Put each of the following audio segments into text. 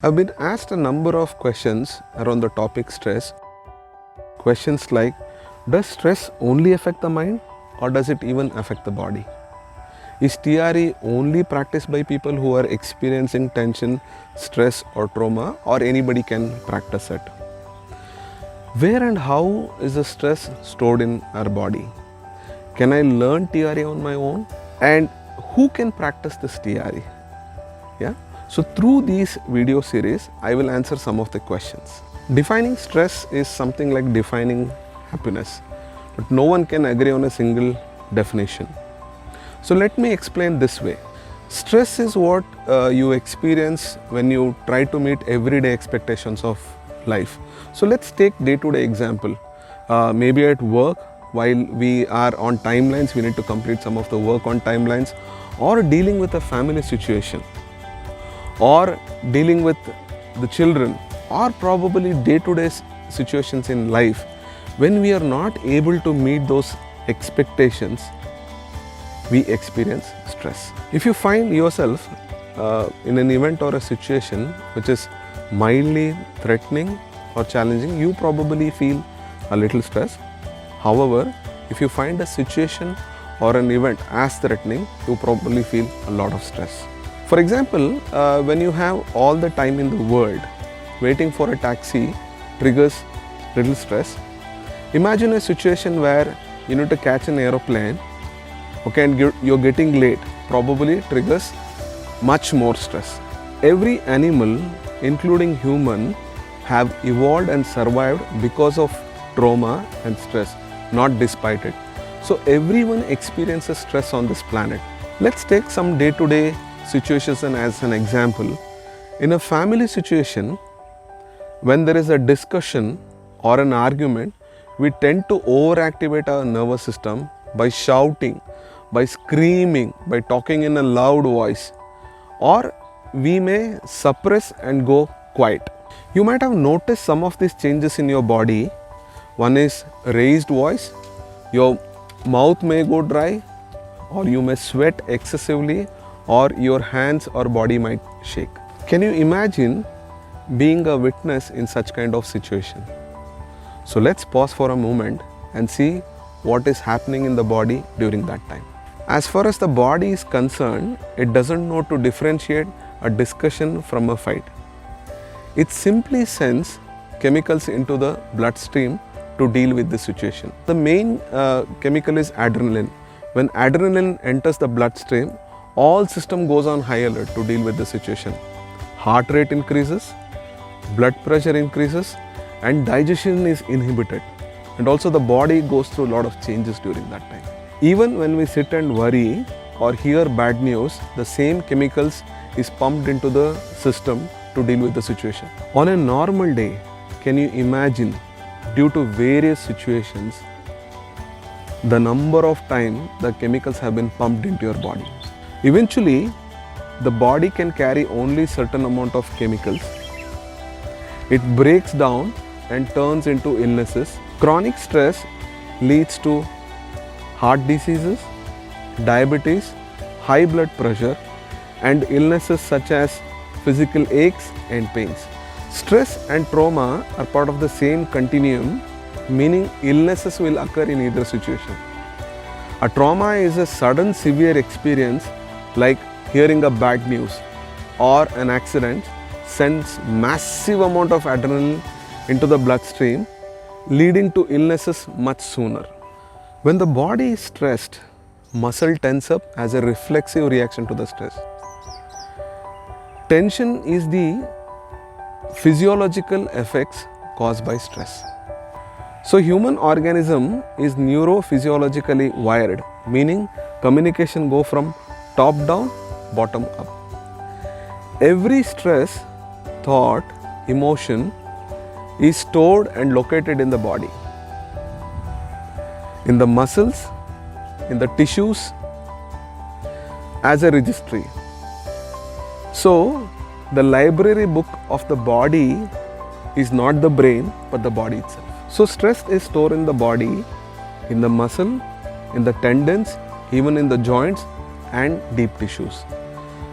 I've been asked a number of questions around the topic stress. Questions like, does stress only affect the mind or does it even affect the body? Is TRE only practiced by people who are experiencing tension, stress or trauma, or anybody can practice it? Where and how is the stress stored in our body? Can I learn TRE on my own? And who can practice this TRE? Yeah. So through these video series, I will answer some of the questions. Defining stress is something like defining happiness, but no one can agree on a single definition. So let me explain this way. Stress is what you experience when you try to meet everyday expectations of life. So let's take day-to-day example. Maybe at work, while we are on timelines, we need to complete some of the work on timelines, or dealing with a family situation, or dealing with the children, or probably day-to-day situations in life. When we are not able to meet those expectations, we experience stress. If you find yourself in an event or a situation which is mildly threatening or challenging, you probably feel a little stress. However, if you find a situation or an event as threatening, you probably feel a lot of stress. For example, when you have all the time in the world, waiting for a taxi triggers little stress. Imagine a situation where you need to catch an aeroplane, okay, and you're getting late, probably triggers much more stress. Every animal, including human, have evolved and survived because of trauma and stress, not despite it. So everyone experiences stress on this planet. Let's take some day-to-day situations as an example. In a family situation, when there is a discussion or an argument, we tend to overactivate our nervous system by shouting, by screaming, by talking in a loud voice, or we may suppress and go quiet. You might have noticed some of these changes in your body. One is raised voice, your mouth may go dry, or you may sweat excessively, or your hands or body might shake. Can you imagine being a witness in such kind of situation? So let's pause for a moment and see what is happening in the body during that time. As far as the body is concerned, it doesn't know to differentiate a discussion from a fight. It simply sends chemicals into the bloodstream to deal with the situation. The main chemical is adrenaline. When adrenaline enters the bloodstream, all system goes on high alert to deal with the situation. Heart rate increases, blood pressure increases, and digestion is inhibited. And also the body goes through a lot of changes during that time. Even when we sit and worry or hear bad news, the same chemicals is pumped into the system to deal with the situation. On a normal day, can you imagine, due to various situations, the number of time the chemicals have been pumped into your body? Eventually, the body can carry only certain amount of chemicals. It breaks down and turns into illnesses. Chronic stress leads to heart diseases, diabetes, high blood pressure, and illnesses such as physical aches and pains. Stress and trauma are part of the same continuum, meaning illnesses will occur in either situation. A trauma is a sudden severe experience like hearing a bad news, or an accident sends massive amount of adrenaline into the bloodstream, leading to illnesses much sooner. When the body is stressed, muscle tense up as a reflexive reaction to the stress. Tension is the physiological effects caused by stress. So human organism is neurophysiologically wired, meaning communication go from top down, bottom up. Every stress, thought, emotion is stored and located in the body, in the muscles, in the tissues, as a registry. So the library book of the body is not the brain but the body itself. So stress is stored in the body, in the muscle, in the tendons, even in the joints and deep tissues.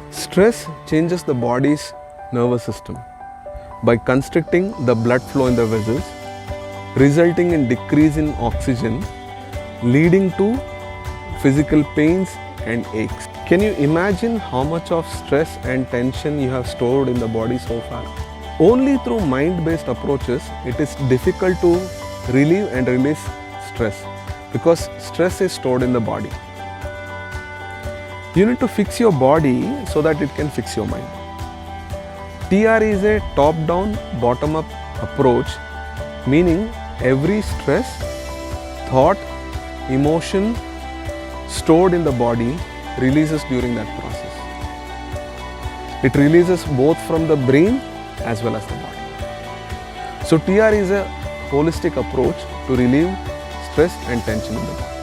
Stress changes the body's nervous system. by constricting the blood flow in the vessels, resulting in decrease in oxygen, leading to physical pains and aches. Can you imagine how much of stress and tension you have stored in the body so far? Only through mind-based approaches it is difficult to relieve and release stress, because stress is stored in the body. You need to fix your body so that it can fix your mind. TR is a top-down, bottom-up approach, meaning every stress, thought, emotion stored in the body releases during that process. It releases both from the brain as well as the body. So TR is a holistic approach to relieve stress and tension in the body.